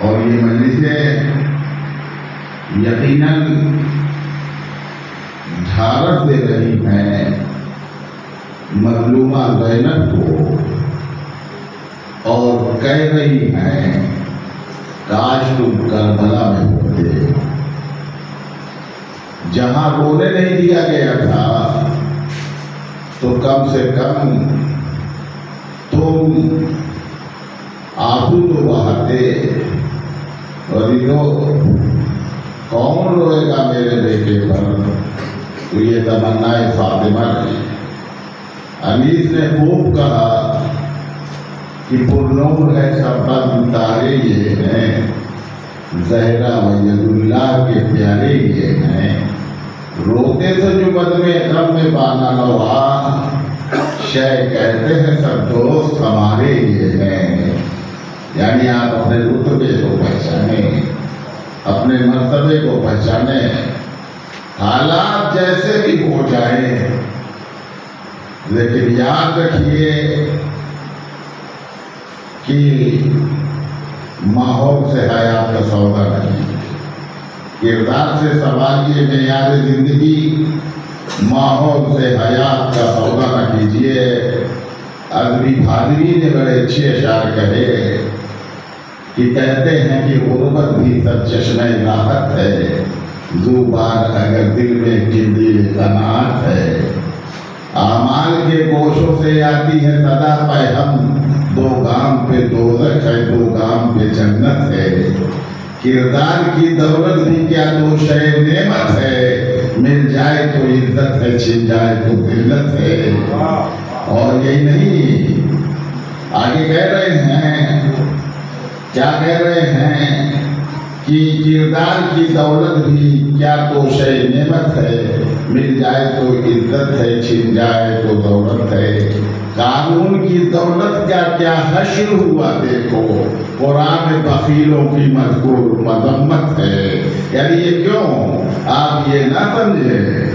اور یہ مجلسیں یقیناً ڈھارس دے رہی ہیں مظلومہ زینب کو اور کہہ رہی ہیں کاش تم کربلا میں ہوتے، جہاں رونے نہیں دیا گیا تھا تو کم سے کم تم آنسو تو بہاتے۔ اور کون روئے گا میرے بیٹے پر؟ تو یہ تمنا فاطمہ ہے۔ انیس نے خوب کہا کہ پرنور ہے سب تارے یہ ہیں، زہرا و ید اللہ کے پیارے یہ ہیں، روتے تو جو بدم اکرم میں بانا نوا، شے کہتے ہیں سب دوست ہمارے یہ ہیں۔ یعنی آپ اپنے رتبے کو پہچانیں، اپنے مرتبے کو پہچانیں، حالات جیسے بھی ہو جائیں، لیکن یاد رکھیے کہ ماحول سے حیات کا سودا نہیں، کردار سے سواریے معیار زندگی، ماحول سے حیات کا سودا نہ کیجیے۔ ادبی بھادری نے بڑے اچھے اشعار کہے کہ کہتے ہیں کہ غربت بھی سب چشمہ راحت ہے، زوبان اگر دل میں قندیل قناعت ہے، اعمال کے گوشوں سے آتی ہے صدا پیغام، دو گام پہ دوزخ ہے دو گام پہ جنت ہے، کردار کی دولت بھی کیا دو شے نعمت ہے، مل جائے تو عزت ہے چھن جائے تو ذلت ہے۔ اور یہی نہیں، آگے کہہ رہے ہیں، کیا کہہ رہے ہیں کہ کردار کی دولت بھی کیا تو شے نعمت ہے، مل جائے تو عزت ہے چھن جائے تو دولت ہے، قانون کی دولت کا کیا حشر ہوا دیکھو، قرآن بخیلوں کی مذکور مذمت ہے۔ یعنی یہ کیوں؟ آپ یہ نہ سمجھیں،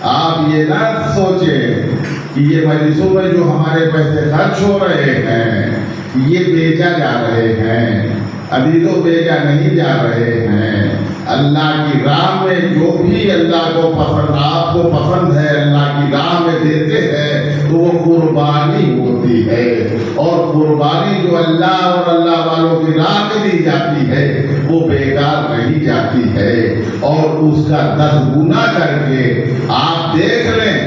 آپ یہ نہ سوچیں کہ یہ مجلسوں میں جو ہمارے پیسے خرچ ہو رہے ہیں یہ بیچا جا رہے ہیں، عزیزوں بیچا نہیں جا رہے ہیں۔ اللہ کی راہ میں جو بھی اللہ کو پسند، آپ کو پسند ہے، اللہ کی راہ میں دیتے ہیں تو وہ قربانی ہوتی ہے، اور قربانی جو اللہ اور اللہ والوں کی راہ میں دی جاتی ہے وہ بیکار نہیں جاتی ہے، اور اس کا 10 گنا کر کے آپ دیکھ لیں۔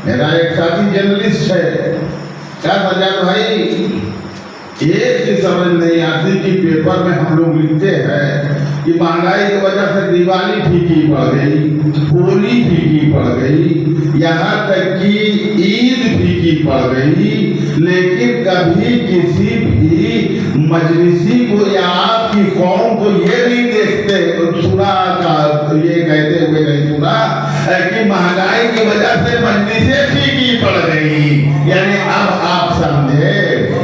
میرا ایک ساتھی جرنلسٹ ہے، کیا سجاد بھائی ایک چیز سمجھ نہیں آتی کہ پیپر میں ہم لوگ لکھتے ہیں کہ مہنگائی کی وجہ سے دیوالی پھیکی پڑ گئی، ہولی پھیکی پڑ گئی، یہاں تک کہ عید پھیکی پڑ گئی، لیکن کبھی کسی بھی مجلسی کو یا آپ کی قوم کو یہ نہیں دیکھتے، سنا یہ کہتے ہوئے نہیں سنا کہ مہنگائی کی وجہ سے مجلسیں پھیکی پڑ گئی۔ یعنی اب آپ سمجھے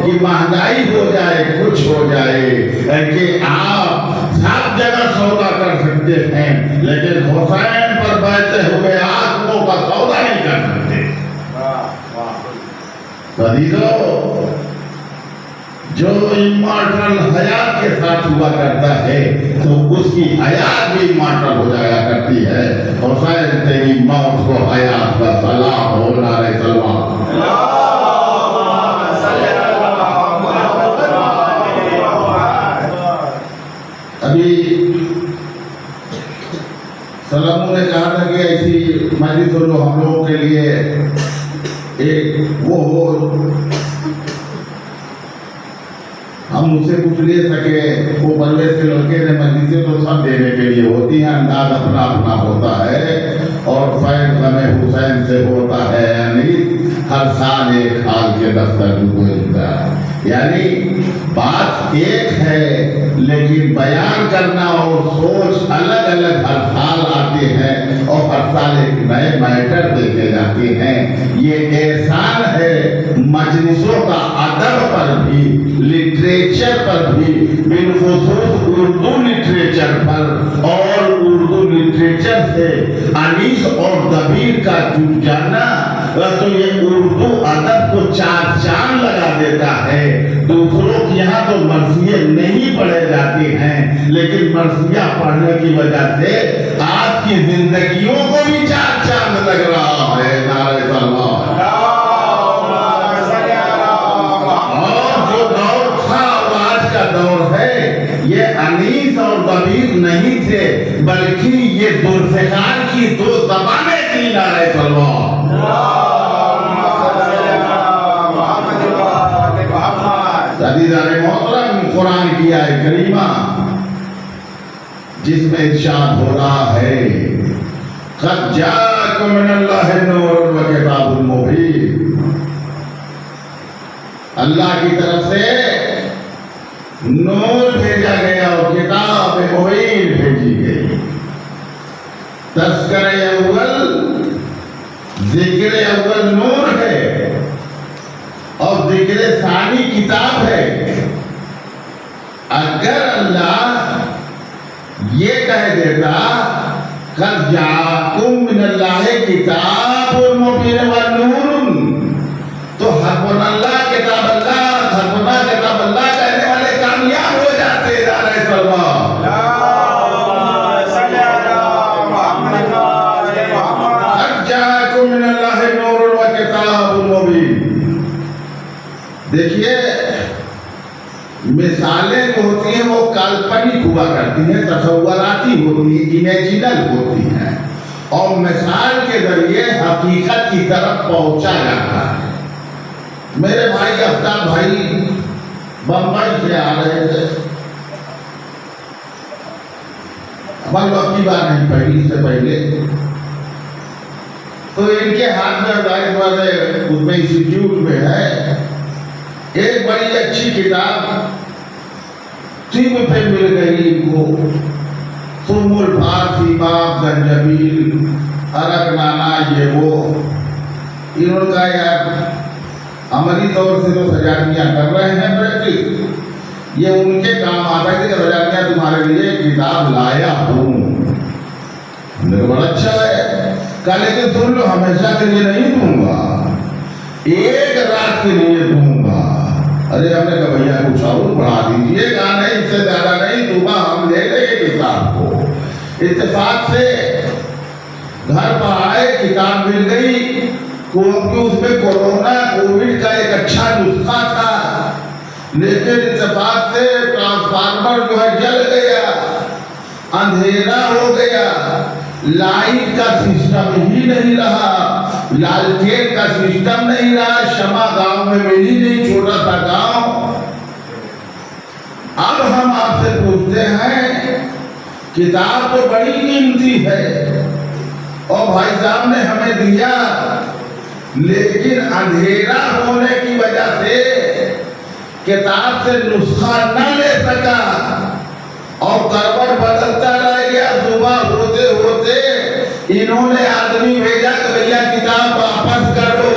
کہ مہنگائی ہو جائے کچھ ہو جائے کہ آپ سب جگہ سودا کر سکتے ہیں، لیکن حسین پر بیٹھے ہوئے آدموں کا سودا نہیں کر سکتے۔ عزیزو، جو امارٹل حیات کے ساتھ ہوا کرتا ہے تو اس کی حیات بھی امارٹل ہو جایا کرتی ہے۔ حسین تیری موت کو حیات کا سلام ہو، نعرہ سلوات۔ ابھی سلاموں نے کہا تھا کہ ایسی مجلس ہو جو ہم لوگوں کے لیے ایک وہ ہو، ہم اسے کچھ لے سکے۔ وہ بلے سے لڑکے نے مجلسیں تو سب دینے کے لیے ہوتی ہیں، انداز اپنا اپنا ہوتا ہے، اور فیض غم حسین سے ہوتا ہے یعنی ہر سال ایک حال کے دفتر گزرتا ہے۔ یعنی بات ایک ہے لیکن بیان کرنا اور سوچ الگ الگ ہر سال آتے ہیں، اور ہر سال ایک نئے میٹر دیکھے جاتے ہیں۔ یہ احسان ہے مجلسوں کا، ادب پر بھی، لٹریچر پر بھی، بالخصوص اردو لٹریچر پر، اور اردو لٹریچر سے انیس اور دبیر کا جڑ جانا تو یہ اردو ادب کو چار چاند لگا دیتا ہے۔ دوسروں کی یہاں تو مرثیے نہیں پڑھے جاتے ہیں، لیکن مرثیہ پڑھنے کی وجہ سے آپ کی زندگیوں کو بھی چار چاند لگ رہا ہے۔ نعرہ تکبیر۔ اور جو دور تھا اور آج کا دور ہے، یہ انیس اور ضمیر نہیں تھے، بلکہ یہ ذوالفقار کی دو زبانیں تھیں۔ نعرہ تکبیر۔ عزیزان محترم، قرآن کی آیت کریمہ جس میں ارشاد ہو رہا ہے قد جاءکم من اللہ نور و کتاب مبین، اللہ کی طرف سے نور بھیجا گیا اور کتاب مبین بھیجی گئی۔ تذکرہ اول، ذکر اول نور ہے اور ذکر ثانی کتاب ہے۔ اگر اللہ یہ کہہ دیتا قد جاءکم من اللہ کتاب مبین و نور، تو حسبنا اللہ کتاب اللہ، حسبنا کتاب اللہ کہنے والے کامیاب ہو جاتے۔ نعرہ تکبیر۔ قد جاءکم من اللہ نور و کتاب مبین۔ دیکھیے، مثالیں جو ہوتی ہیں وہ کالپنک ہوا کرتی ہیں، تصوراتی ہوتی ہیں، امیجنل ہوتی ہیں، اور مثال کے ذریعے حقیقت کی طرف پہنچا جاتا ہے۔ میرے بھائی افتاب بھائی بمبئی سے آ رہے تھے، ہماری وقت کی بات نہیں پڑھی اس سے پہلے، تو ان کے ہاتھ میں ظاہر بات ہے اس میں انسٹیٹیوٹ میں ہے ایک بڑی اچھی کتاب طب پہ مل گئی ان کو، ثم الفارسی باب زنجبیل عرق نانا یہ وہ۔ انہوں نے کہا یار عملی طور سے تو سجادیاں کر رہے ہیں پریکٹس، یہ ان کے کام آتا ہے کہ سجادیاں تمہارے لیے کتاب لایا ہوں۔ ہم نے کہا بڑا اچھا ہے، کہا لیکن سن لو ہمیشہ کے لیے نہیں دوں گا، ایک رات کے لیے دوں گا۔ ارے ہم نے کہا بھیا کچھ اور پڑھا دیجیے، کہا نہیں اس سے زیادہ نہیں دوں گا، ہم لے لیں گے کتاب کو۔ اتفاق سے گھر پر آئے، کتاب مل گئی، کیونکہ اس میں کورونا کووڈ کا ایک اچھا نسخہ تھا، لیکن اتفاق سے ٹرانسفارمر جو ہے جل گیا، اندھیرا ہو گیا، لائٹ کا سسٹم ہی نہیں رہا، لالٹین کا سسٹم نہیں رہا، شمع گاؤں میں ملی نہیں، چھوٹا سا گاؤں۔ اب ہم آپ سے پوچھتے ہیں کتاب تو بڑی قیمتی ہے اور بھائی صاحب نے ہمیں دیا، لیکن اندھیرا ہونے کی وجہ سے کتاب سے نسخہ نہ لے سکا اور کروٹ بدلتا رہ گیا۔ صبح ہوتے ہوتے انہوں نے آدمی بھیجا کہ بھیا کتاب واپس کرو،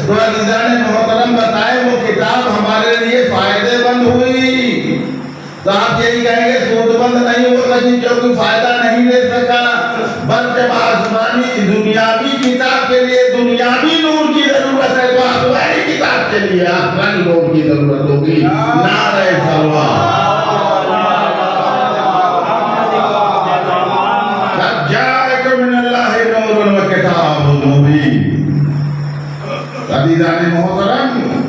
تو عزیزان محترم بتائیں وہ کتاب ہمارے لیے فائدے مند ہوئی؟ تو آپ یہی کہیں گے سود بند نہیں ہو سکی کیونکہ فائدہ نہیں لے سکا، بلکہ آسمانی دنیاوی کتاب کے لیے دنیاوی نور کی ضرورت ہے تو آسمانی کتاب کے لیے آسمانی نور کی ضرورت ہوگی۔ نعرہ تکبیر۔ عزیزان محترم،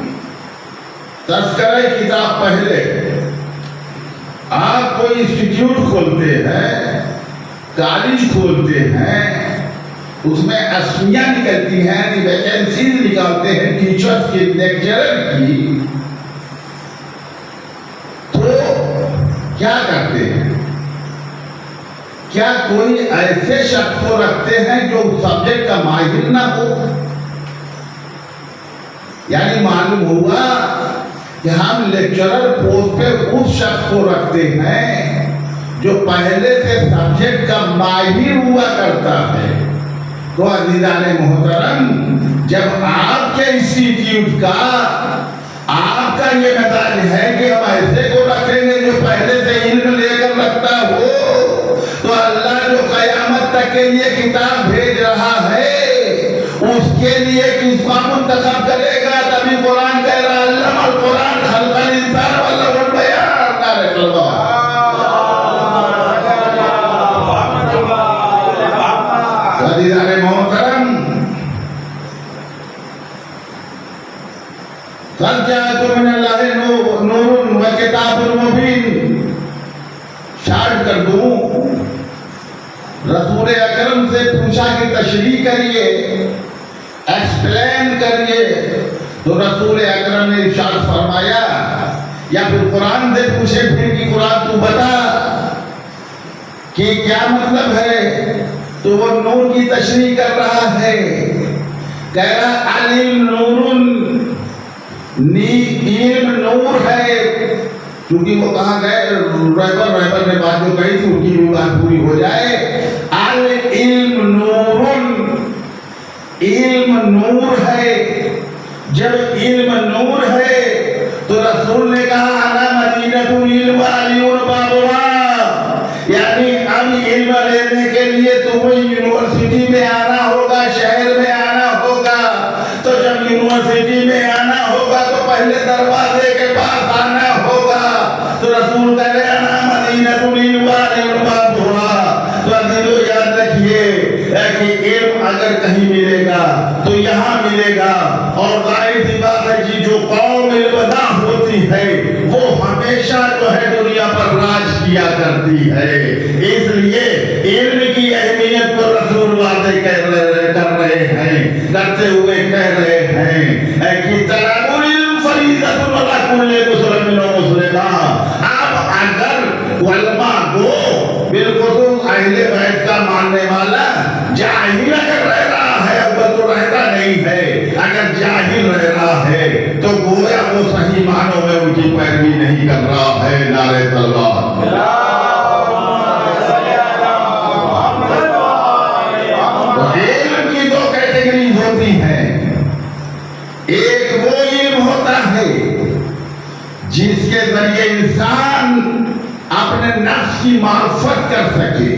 تذکرہ کتاب پہلے آپ کوئی انسٹیٹیوٹ کھولتے ہیں، کالج کھولتے ہیں، اس میں اسمیاں نکلتی ہیں، ویکینسیز نکالتے ہیں ٹیچرز کی، لیکچرر کی، تو کیا کرتے ہیں؟ کیا کوئی ایسے شخص کو رکھتے ہیں جو سبجیکٹ کا ماہر نہ ہو؟ یعنی معلوم ہوا کہ ہم لیکچرر پوسٹ پہ اس شخص کو رکھتے ہیں جو پہلے سے سبجیکٹ کا ماہر ہوا کرتا ہے۔ تو عزیزان محترم، جب آپ کے انسٹیٹیوٹ کا آپ کا یہ مزاج ہے کہ ہم ایسے کو رکھیں گے جو پہلے سے علم لے کر رکھتا ہو، تو اللہ جو قیامت تک کے لیے کتاب بھیج رہا ہے اس کے لیے کس کا منتخب کرے گا؟ تبھی قرآن کہہ رہا ہے علم القرآن خلق الانسان جاءکم من اللہ نور و کتاب مبین. شارٹ کر دوں، رسول اکرم سے پوچھا کہ تشریح کریے، ایکسپلین کریے، تو رسول اکرم نے ارشاد فرمایا، یا پھر قرآن سے پوچھے پھر کہ قرآن تو بتا کہ کیا مطلب ہے، تو وہ نور کی تشریح کر رہا ہے، کہہ رہا علم نور، علم نور ہے. کیونکہ وہ کہاں گئے، رہبر نے بات جو کہی تھی ان کی بھی بات پوری ہو جائے. العلم نور، علم نور ہے. جب علم نور ہے تو رسول نے کہا انا مدینۃ العلم وعلی بابها، یعنی اب علم لینے کے لیے تمہیں یونیورسٹی میں آنا ہوگا، شہر میں آنا ہوگا. تو جب یونیورسٹی میں آنا ہوگا تو پہلے دروازے کے پاس آنا ہوگا. تو رسول کہہ رہے انا مدینۃ العلم وعلی بابها. تو عزیزو یاد رکھیے کہ علم اگر کہیں ملے گا تو یہاں ملے گا. اور ظاہر سی بات ہے جی، جو قوم علمداں ہوتی ہے وہ ہمیشہ جو ہے دنیا پر راج کیا کرتی ہے. اس لیے علم کی اہمیت کو رسول واضح کر رہے ہیں، کرتے ہوئے کہہ رہے ہیں کہ طلب العلم فریضۃ علی کل مسلم و مسلمہ. اب اگر علماء کو بالخصوص اہل بیت کا ماننے والا جاہل اگر رہ رہا ہے، اب تو رہتا نہیں ہے، اگر جاہل رہ رہا ہے تو گویا وہ صحیح معنوں میں ان کی پیروی نہیں کر رہا ہے. نعرہ تلوار. تو علم کی دو کیٹیگریز ہوتی ہیں. ایک وہ علم ہوتا ہے جس کے ذریعے انسان اپنے نفس کی معرفت کر سکے،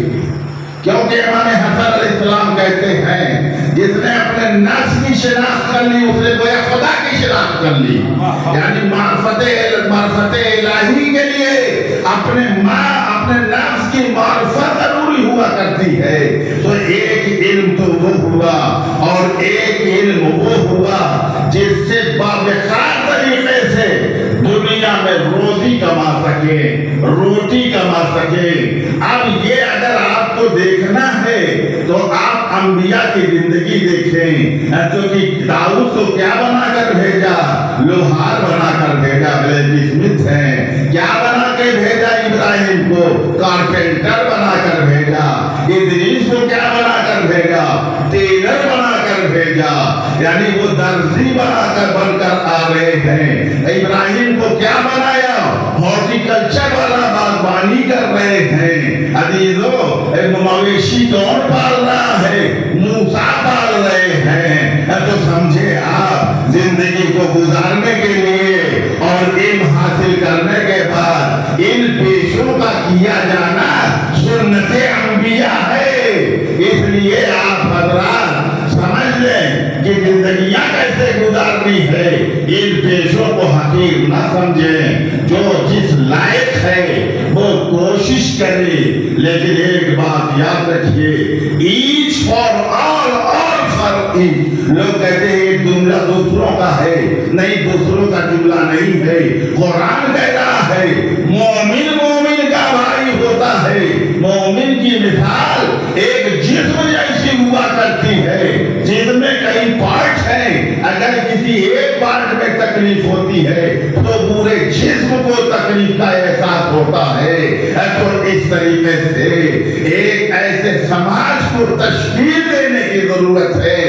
کیونکہ امام حسن علیہ السلام کہتے ہیں جس نے اپنے نفس کی شناخت کر لی اس نے گویا خدا کی شناخت کر لی. یعنی معرفت الہی کے لیے اپنے نفس کی معرفت ضروری ہوا کرتی ہے. تو ایک علم تو وہ ہوا اور ایک علم وہ ہوا جس سے باوقار طریقے سے دنیا میں روزی کما سکے، روٹی کما سکے. اب یہ اگر آپ کو دیکھنا ہے تو آپ انبیاء کی زندگی دیکھیں. کیونکہ داؤد کو کیا بنا کر بھیجا؟ لوہار بنا کر بھیجا، بلیک اسمتھ ہے. کیا بنا کے بھیجا؟ ابراہیم کو کارپینٹر بنا کر بھیجا. ادریس کو کیا بنا کر بھیجا؟ ٹیلر بنا کر بھیجا. یعنی وہ درزی بن کر آ رہے ہیں. ابراہیم کو کیا بنایا؟ ہارٹیکلچر والا باغبانی کر رہے ہیں. عزیزو مویشی کون پال رہا ہے؟ موسیٰ پال رہے ہیں. تو سمجھے آپ زندگی کو گزارنے کے لیے اور علم حاصل کرنے کے بعد ان پیشوں کا کیا جانا سنت انبیاء ہے. اس لیے آپ حضرات سمجھ لیں کہ زندگیاں کیسے گزارنی ہے. ان پیشوں کو حقیر نہ سمجھیں. جو جس لائق ہے وہ کوشش کرے. لیکن ایک بات یاد رکھیے، each for all, all for each. لوگ کہتے ہیں ایک جملہ دوسروں کا ہے. نہیں، دوسروں کا جملہ نہیں ہے. قرآن کہہ رہا ہے مومن مومن کا بھائی ہوتا ہے. مومن کی مثال ایک جسم جیسی ہوا کرتی ہے. جسم میں کئی پارٹ ہیں. اگر کسی ایک پارٹ میں تکلیف ہوتی ہے تو پورے جسم کو تکلیف کا احساس ہوتا ہے. تو اس طریقے سے ایک ایسے سماج کو تشکیل دینے کی ضرورت ہے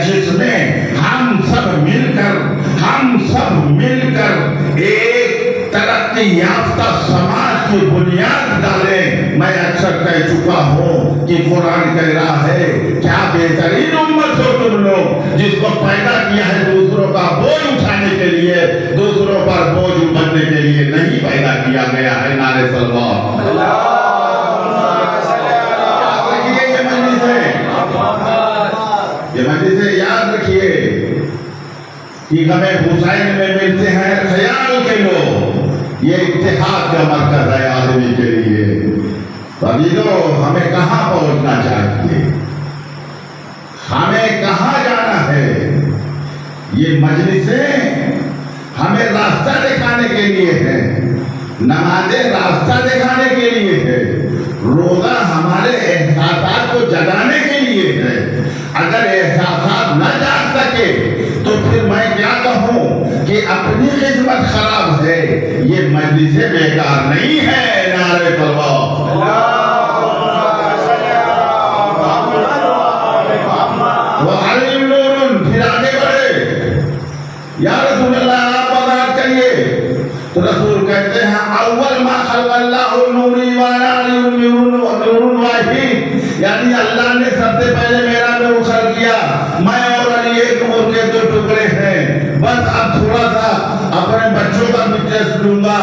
جس میں ہم سب مل کر ایک ترقی یافتہ سماج کی بنیاد ڈالیں. میں اکثر کہہ چکا ہوں کہ قرآن کہہ رہا ہے کیا بہترین امت ہو تم لوگ جس کو پیدا کیا ہے دوسروں کا بوجھ اٹھانے کے لیے، دوسروں پر بوجھ بننے کے لیے نہیں پیدا کیا گیا ہے. نعرہ تلوار. یہ مجلس یاد رکھیے کہ ہمیں حسین میں ملتے ہیں خیال کے لوگ. یہ اتحاد کا مرکز ہے آدمی کے لیے. عزیزو ہمیں کہاں پہنچنا چاہیے، ہمیں کہاں جانا ہے؟ یہ مجلسیں ہمیں راستہ دکھانے کے لیے ہے، نمازیں راستہ دکھانے کے لیے ہے، روزہ ہمارے احساسات کو جگانے کے لیے ہے۔ اگر احساسات نہ جاگ سکے تو پھر میں کیا کہوں کہ اپنی خدمت خراب ہے، یہ مجلس بیکار نہیں ہے۔ نعرہ تکبیر! وَعَلِمْ نُورٌ، پھر آگے بڑھے، یا رسول اللہ آپ وضاحت کریے۔ تو رسول کہتے ہیں اول ما خلق اللہ نوری نور واحد، یعنی اللہ نے سب سے پہلے میرا نور خلق کیا، میں اور علی ایک نور کے دو ٹکڑے ہیں۔ بس اب تھوڑا سا اپنے بچوں کا بھی ٹیسٹ لوں گا،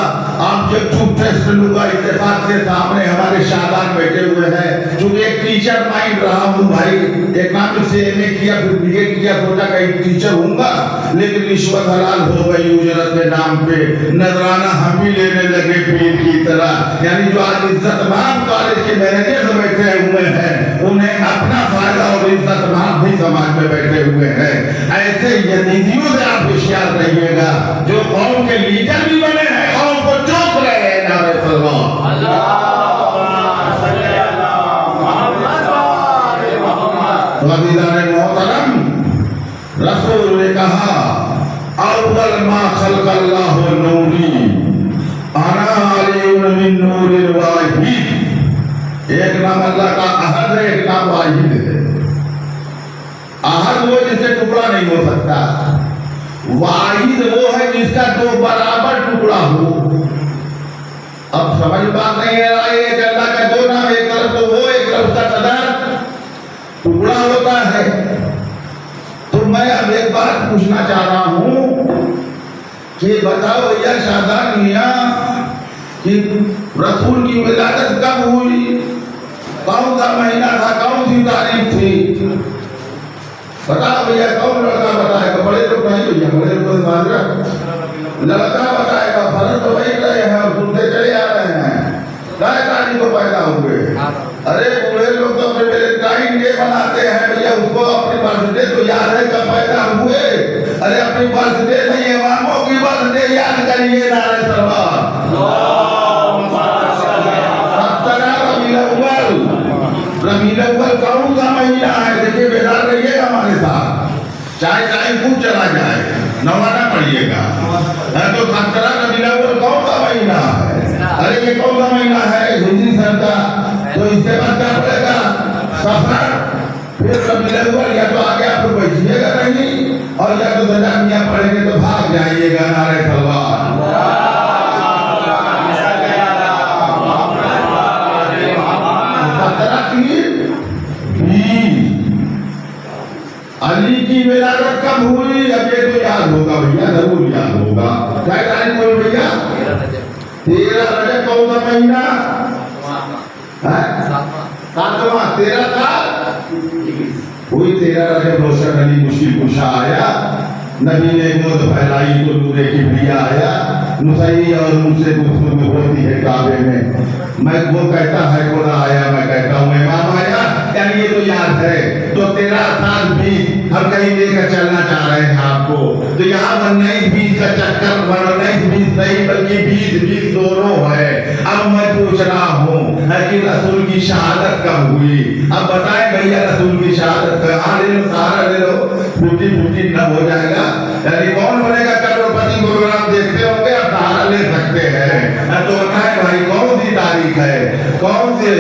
آپ جب چوپ ٹیسٹ لوں گا۔ اتفاق سے سامنے ہمارے شادان بیٹھے ہوئے ہیں، چونکہ ایک ٹیچر مائنڈ رہا ہوں بھائی، اکنامکس سے ایم اے کیا پھر بی اے کیا، سوچا کہ ایک ٹیچر ہوں گا، لیکن رشوت حلال ہو گئی اجرت کے نام پہ، نذرانہ ہم بھی لینے لگے پیر کی طرح۔ یعنی جو آج عزت مآب کالج کے مینیجر بیٹھے ہوئے ہیں، انہیں اپنا فائدہ اور عزت مآب بھی سماج میں بیٹھے ہوئے ہیں۔ ایسے یزیدیوں سے آپ ہوشیار رہیے گا، جو قوم کے لیڈر بھی بنے ہیں، قوم کو چوک رہے ہیں۔ نعرہ تکبیر! تو عزیزان محترم، رسول نے کہا اول ما خلق اللہ نوری انا علی من نور واحد۔ ایک نام اللہ کا احد ہے، ایک نام واحد ہے۔ احد وہ جس سے ٹکڑا نہیں ہو سکتا، واحد وہ ہے جس کا دو برابر ٹکڑا ہو۔ اب سمجھ بات نہیں ہے آئی ہے کہ اللہ کا دو نام، ایک طرف تو وہ، ایک طرف کا قدر ٹکڑا ہوتا ہے۔ تو میں اب ایک بات پوچھنا چاہ رہا ہوں کہ بتاؤ یا شادان میاں کہ رسول کی ولادت کب ہوئی، کون سا مہینہ تھا، کون سی تاریخ تھی؟ بتاؤ بھیا، کون لڑکا بتائے گا؟ بڑے لوگ نہیں بھیا، بڑے لوگ لڑکا بتائے گا۔ فرض تو وہی رہے ہیں اور سنتے چلے آ رہے ہیں، کئے تاریخ کو پیدا ہوئے؟ ارے بوڑھے لوگ تو اپنے ویلنٹائن ڈے مناتے ہیں بھیا، اس کو اپنی برتھ ڈے تو یاد ہے کب پیدا ہوئے؟ ارے اپنی برتھ ڈے نہیں، اماموں کی برتھ ڈے یاد کریے۔ نعرہ تکبیر! 17 ربیع الاول، ربیع الاول کون سا مہینہ ہے؟ دیکھیے بیدار رہیے گا ہمارے ساتھ، چاہے خوب چلا جائے، نوانا پڑھیے گا۔ تو 17 ربیع الاول کون سا مہینہ ہے؟ ارے یہ کون سا مہینہ ہے؟ ہجری سن کا۔ تو اس کے بعد کیا پڑے گا؟ سفر، پھر ربیع الاول۔ یا تو آگے آپ کو بیٹھیے گا نہیں، اور یا تو دجامیہ پڑھیں گے تو بھاگ جائیے گا۔ نعرہ تکبیر! علی کی ولادت کب ہوئی؟ اب یہ تو یاد ہوگا بھیا، ضرور یاد ہوگا۔ کیا تاریخ بول بھیا؟ 13 رجب کون سا مہینہ؟ 7واں 13 سال ہوئی۔ 13 رجب روشن علی مشکل کشا آیا، نبی نے گود پھیلائی تو نور کبریا آیا، نصیح اور مجھ سے گفتگو ہوتی ہے کعبے میں وہ کہتا ہے خدا آیا، میں کہتا ہوں امام آیا۔ یعنی یہ تو یاد ہے۔ تو 13 سال بھی ہم کہیں لے کر چلنا چاہ رہے ہیں آپ کو، تو یہاں 19-20 کا چکر، 19-20 نہیں بلکہ 20-20 دونوں ہے۔ اب میں پوچھ رہا ہوں کہ رسول کی شہادت کب ہوئی؟ اب بتائیں بھیا رسول کی شہادت کا، لے لو سارا لے لو، 50-50 نہ ہو جائے گا۔ یعنی کون بنے گا کروڑپتی؟ پروگرام دیکھتے ہوں گے، اب سہارا لے سکتے ہیں۔ تو بتائیں بھائی کون سی تاریخ ہے، کون سے؟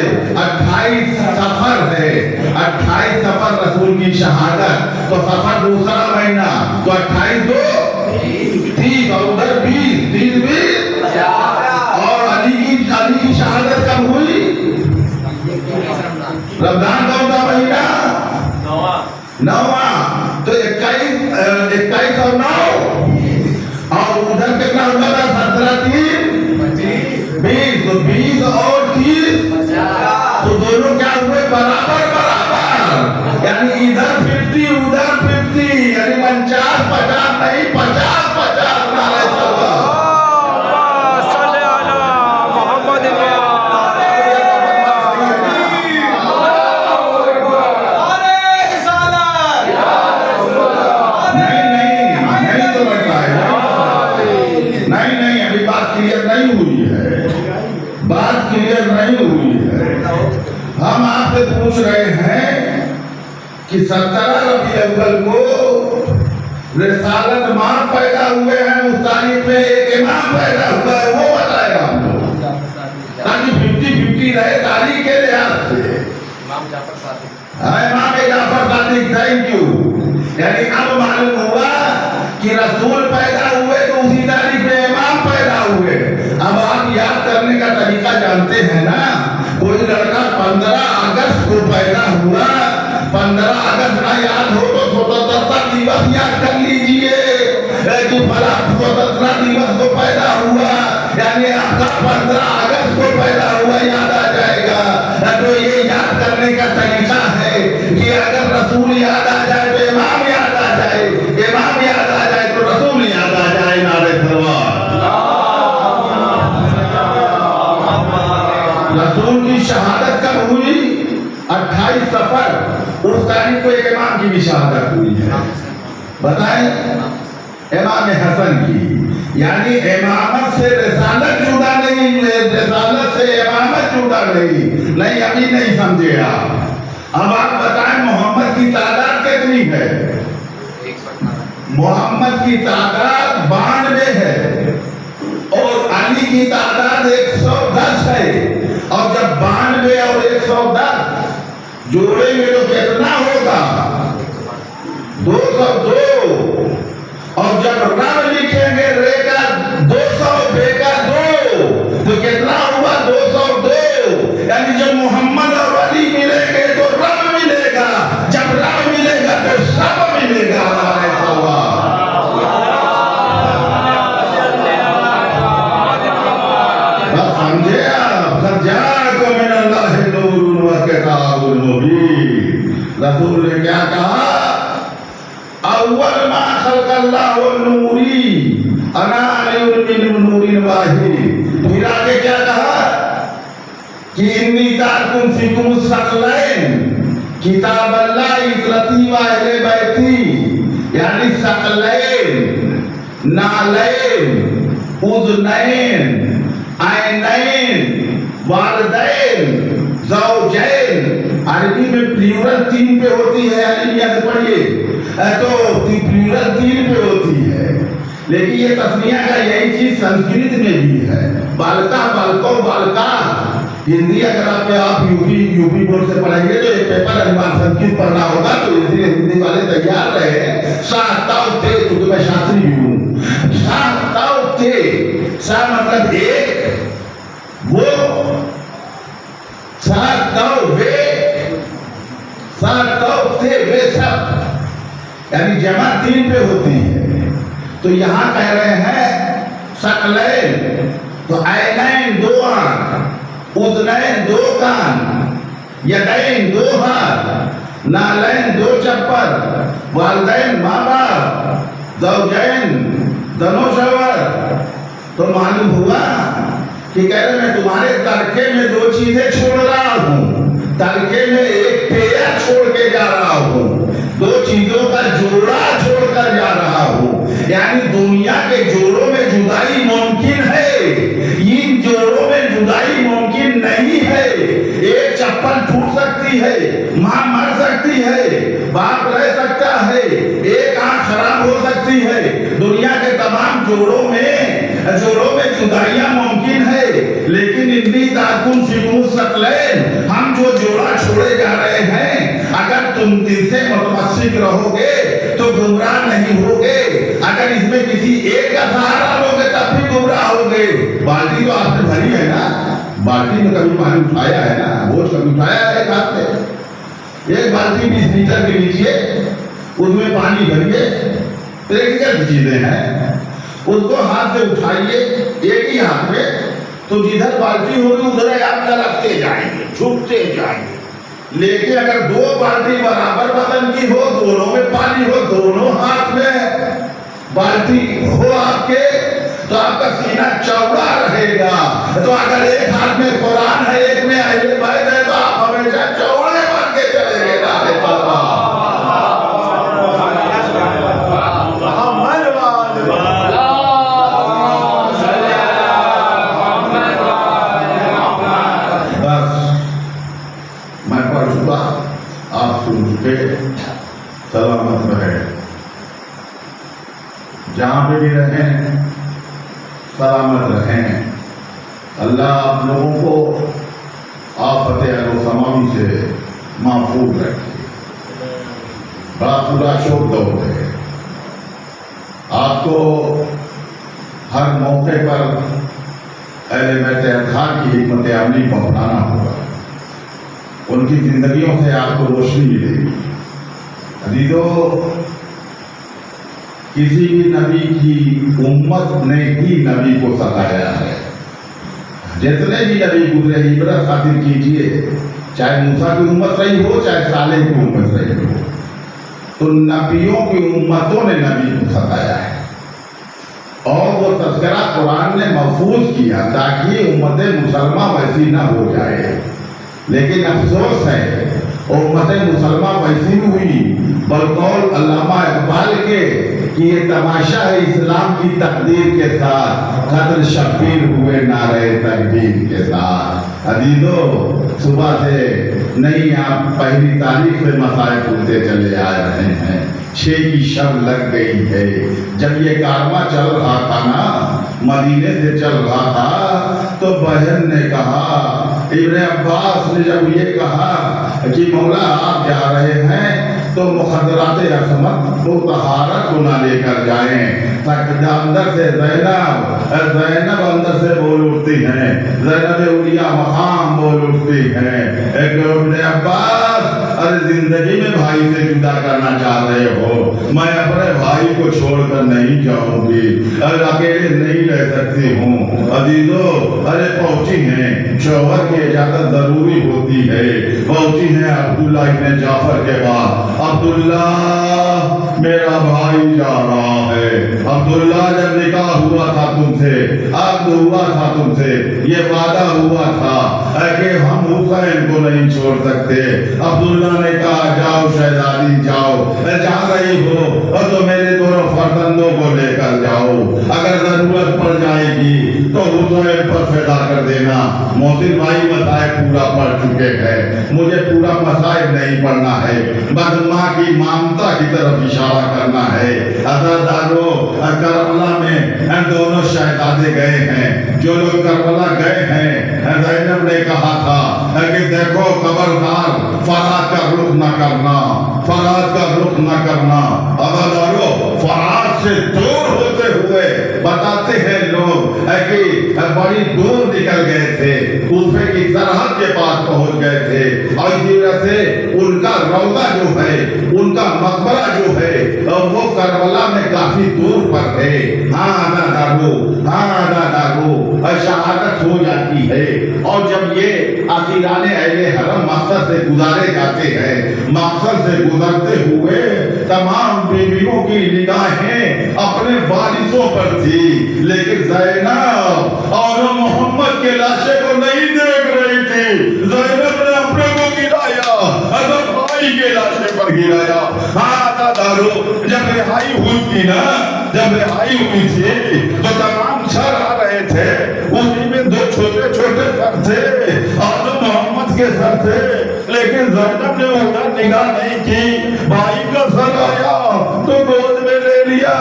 28 صفر ہے، 28 صفر رسول کی شہادت۔ تو صفر دوسرا مہینہ، تو 28 2 30 اور ادھر 20 30 اور علی کی شہادت کب ہوئی؟ رمضان کون سا مہینہ؟ 9واں۔ تو 21 اور 9 اور ادھر کتنا ہوا تھا؟ 17 3 20 تو 20 اور 30 تو دونوں کیا ہوئے؟ برابر برابر، یعنی ادھر 50 ادھر 50، یعنی 49-50 نہیں، 50-50۔ نعرہ تکبیر! کلیئر نہیں ہوئی ہے، بات کلیئر نہیں ہوئی ہے۔ ہم آپ سے پوچھ رہے ہیں کہ 17 ربیع الاول کو رسالت ماں پیدا ہوئے ہیں، اس تاریخ میں ایک امام پیدا ہوا ہے، وہ بتائے گا ہم لوگ تاکہ 50-50 رہے تاریخ کے لحاظ سے۔ امام جعفر صادق، تھینک یو۔ یعنی اب معلوم ہوا کہ رسول پیدا ہوئے تو اسی تاریخ میں امام پیدا ہوئے۔ اب آپ یاد کرنے کا طریقہ جانتے ہیں نا، کوئی لڑکا 15 اگست کو پیدا ہوا، 15 اگست نہ یاد ہو تو سوتنترتا دیوس یاد کر لیجئے کہ فلاں سوتنترتا دیوس کو پیدا ہوا، یعنی آپ کا 15 اگست کو پیدا ہوا یاد آ جائے گا۔ تو یہ یاد کرنے کا طریقہ ہے کہ اگر رسول یاد آ جائے تو امام یاد آ جائے، امام یاد آ جائے تو رسول یاد آ جائے۔ نعرہ تکبیر۔ رسول کی شہادت کب ہوئی؟ 28 صفر، اس تاریخ کو ایک امام کی بھی شہادت ہوئی ہے، بتائیں؟ امام حسن کی۔ یعنی امامت سے رسالت جدا نہیں، رسالت سے امامت جدا نہیں، ابھی نہیں سمجھے آپ۔ اب آپ بتائیں محمد کی تعداد کتنی ہے؟ محمد کی تعداد 92 ہے اور علی کی تعداد 110 ہے، اور جب 92 اور 110 جوڑیں گے تو کتنا ہوگا؟ 202۔ اور جب رب لکھیں گے رے کا 200 بے کا 2 تو کتنا ہوا؟ 202۔ یعنی جب محمد اور علی ملیں گے تو رب ملے گا، جب رب ملے گا تو سب ملے گا۔ بس سمجھے آپ؟ جاءکم من اللہ نور و کتاب مبین۔ رسول نے کیا کہا؟ اول ما خلق اللہ النوری انا علی من نور واحد۔ پھر آگے کیا کہا کہ انی تارکم فیکم الثقلین کتاب اللہ اطرتی و اہل بیتی، یعنی ثقلین، نالین، اذنین، عینین، والدین، زوجین۔ عربی میں پلیورل 3 پہ ہوتی ہے، عربی یاد پڑھیے تو پلیورل 3 پہ ہوتی ہے، لیکن یہ تسنیہ کا یہی چیز سنسکرت میں بھی ہے، بالکا، بالکو، بالکا۔ ہندی اگر آپ یوپی بورڈ سے پڑھیں گے تو یہ پیپر انوان سنسکرت پڑھنا ہوگا، تو اس لیے ہندی والے تیار رہے۔ ساتاو تے، کیونکہ میں شاستری بھی ہوں، ساتاو تے، سا مطلب ایک، وہ ساتاو وے، ساتاو تے وے سب، یعنی جمع 3 پہ ہوتی ہے۔ تو یہاں کہہ رہے ہیں ثقلین، تو عینین 2 آنکھ، اذنین 2 کان، یدین 2 ہاتھ، نالین 2 چپل، والدین ماں باپ، زوجین دونوں شوہر۔ تو معلوم ہوا کہ کہہ رہے میں تمہارے ترکے میں 2 چیزیں چھوڑ رہا ہوں، ترکے میں ایک پیا چھوڑ کے جا رہا ہوں، 2 چیزوں کا جوڑا چھوڑ کر جا رہا ہوں۔ یعنی دنیا کے جوڑوں میں جدائی ممکن ہے، ان جوڑوں میں جدائی ممکن نہیں ہے۔ ایک چپل ٹوٹ سکتی ہے، ماں مر سکتی ہے، باپ رہ سکتا ہے، ایک آنکھ خراب ہو سکتی ہے، دنیا کے تمام جوڑوں میں جدائیاں ممکن ہے، لیکن انی تارکم فیکم الثقلین، ہم جو جوڑا چھوڑے جا رہے ہیں، اگر تم دل سے متمسک رہو گے تو گمراہ نہیں ہوگے، اگر اس میں کسی ایک کا سہارا لوگے تب بھی گمراہ ہوگے۔ بالٹی تو آپ نے بھری ہے نا، بالٹی میں کبھی پانی اٹھایا ہے نا، بوجھ کبھی اٹھایا ہے ہاتھ سے؟ ایک بالٹی 20 لیٹر کے لیجیے، اس میں پانی بھریے، پریکٹیکل چیزیں ہیں، اس کو ہاتھ سے اٹھائیے ایک ہی ہاتھ میں، تو جدھر بالٹی ہوگی ادھر آپ لگتے جائیں گے، جھکتے جائیں گے۔ لیکن اگر 2 بالٹی برابر وزن کی ہو، دونوں میں پانی ہو، دونوں ہاتھ میں بالٹی ہو آپ کے، تو آپ کا سینہ چوڑا رہے گا۔ تو اگر ایک ہاتھ میں قرآن ہے، ایک میں اہل بیت ہے، تو آپ ہمیشہ چوڑے بن کے چلے گئے۔ چکے سلامت رہے، جہاں پہ بھی رہیں سلامت رہیں۔ اللہ آپ لوگوں کو آفت اہل و سماوی سے محفوظ رکھے۔ بڑا پورا شوق دور ہے، آپ کو ہر موقع پر اہل بیت اطہار کی حکمت عملی کو اپنانا ہوگا، ان کی زندگیوں سے آپ کو روشنی ملے گی۔ عزیزو، کسی بھی نبی کی امت نے ہی نبی کو ستایا ہے۔ جتنے بھی نبی گزرے عبرت حاصل کیجئے، چاہے موسیٰ کی امت رہی ہو چاہے صالح کی امت رہی ہو، تو نبیوں کی امتوں نے نبی کو ستایا ہے، اور وہ تذکرہ قرآن نے محفوظ کیا تاکہ امت مسلمہ ویسی نہ ہو جائے۔ لیکن افسوس ہے امت مسلمہ ویسی ہوئی، بلقول علامہ اقبال کے کہ یہ تماشا ہے اسلام کی تقدیر کے ساتھ، قدر شبیر ہوئے نعرہ تکبیر کے ساتھ۔ عزیزو، صبح سے نہیں آپ پہلی تاریخ سے مسائل پڑھتے چلے آ رہے ہیں، 6 کی شب لگ گئی ہے۔ جب یہ کارواں چل رہا تھا نا، مدینے سے چل رہا تھا، تو بہن نے کہا، ابن عباس نے جب یہ کہا کہ مولا آپ جا رہے ہیں تو مخدرات عصمت کو طہارت کو نہ لے کر جائیں۔ اندر سے زینب اندر سے بول اٹھتی ہیں، زینب اولیاء مقام بول اٹھتی ہیں، ابن عباس ارے زندگی میں بھائی سے جدا کرنا چاہ رہے ہو، میں اپنے بھائی کو چھوڑ کر نہیں جاؤں گی، ارے اکیلے نہیں رہ سکتی ہوں۔ عزیزو، ارے پہنچی ہیں، شوہر کی اجازت ضروری ہوتی ہے، پہنچی ہیں عبداللہ ابن جعفر کے بعد، عبداللہ میرا بھائی جا رہا ہے۔ عبداللہ جب نکاح ہوا تھا تم سے، عقد ہوا تھا تم سے، یہ وعدہ ہوا تھا کہ ہم حسین کو نہیں چھوڑ سکتے۔ عبداللہ نے کہا جاؤ شہزادی جاؤ، جا رہی ہو تو میرے دونوں فرزندوں کو لے کر جاؤ، اگر ضرورت پڑ جائے گی تو حسین پر فدا کر دینا۔ محسن بھائی مسائل پورا پڑھ چکے ہیں، مجھے پورا مسائل نہیں پڑھنا ہے، بس ماں کی مامتا کی طرف اشارہ کرنا ہے۔ عزادارو، کربلا میں دونوں شہزادے گئے ہیں، جو لوگ کربلا گئے ہیں، زینب نے کہا تھا کہ دیکھو خبردار فرات کا رخ نہ کرنا، فرات کا رخ نہ کرنا۔ عزادارو، فرات سے دور ہوتے ہوئے بتاتے ہیں لوگ کہ بڑی دور نکل گئے تھے، کوفے کی سرحد کے پاس پہنچ گئے تھے، اور اسی وجہ سے ان کا روضہ جو ہے، ان کا مقبرہ جو ہے، وہ کربلا میں کافی دور پر ہے۔ شہادت ہو جاتی ہے، اور جب یہ اسیران اہل حرم مقصد سے گزارے جاتے ہیں، مقصد سے گزرتے ہوئے تمام بیویوں کی نگاہیں اپنے وارثوں پر تھی، لیکن زینب اور محمد کے لاشے کو نہیں دیکھ رہی تھی۔ زینب نے اپنے کو گرایا، اگر بھائی کے لاشے پر گرایا۔ دارو، جب رہائی ہوئی تھی نا، جب رہائی ہوئی تھی تو تمام سر آ رہے تھے، اسی میں 2 چھوٹے چھوٹے سر تھے، اور محمد کے سر تھے، لیکن زینب نے ادھر نگاہ نہیں کی۔ بھائی کا سر آیا تو گود میں لے لیا۔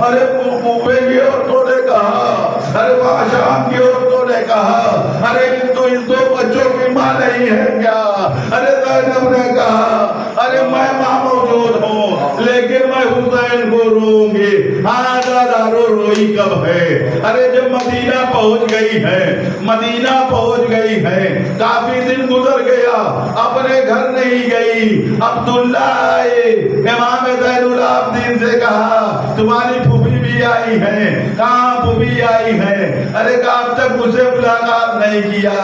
ارے موبے کی عورتوں نے کہا، ارے وہاں شام کی عورتوں نے کہا، ارے ان 2 بچوں کی ماں نہیں ہے کیا؟ ارے زینب نے کہا، ارے میں ماں موجود ہوں، لیکن میں حسین کو روں گی۔ دارو، روئی کب ہے؟ ارے جب مدینہ پہنچ گئی ہے، مدینہ پہنچ گئی ہے، کافی دن گزر گیا، اپنے گھر نہیں گئی۔ عبداللہ آئے، امام زین العابدین سے کہا تمہاری پھوپھی بھی آئی ہے، کہاں پھوپھی آئی ہے؟ ارے کہا اب تک مجھے ملاقات نہیں کیا۔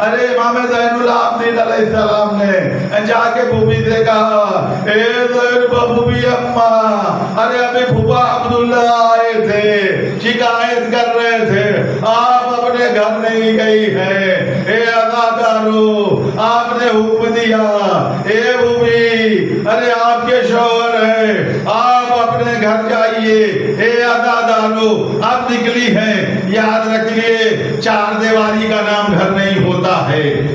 ارے امام زین العابدین علیہ السلام نے جا کے پھوپھی سے کہا اے زین پھوپھی اماں، ارے ابھی پھوپھا عبداللہ آئے تھے، شکایت کر رہے تھے، آپ اپنے گھر نہیں گئی ہیں۔ اے عزادارو، آپ نے حکم دیا، اے پھوپھی، ارے آپ کے شوہر ہیں، آپ اپنے گھر جائیے۔ اے عزادارو، اب نکلی ہیں، یاد رکھیے 4 دیواری کا نام گھر نہیں ہوتا ہے،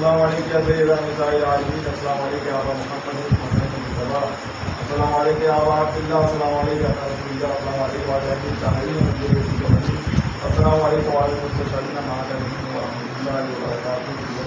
السلام علیکم یا سیدہ نساء العالمین، السلام علیکم یا ابا محمد محمد مصطفیٰ، السلام علیکم یا ابا عبداللہ، السلام علیکم یا رسول اللہ، السلام علیکم وعلیکم السلام، السلام علیکم وعلیکم السلام ورحمۃ اللہ وبرکاتہ۔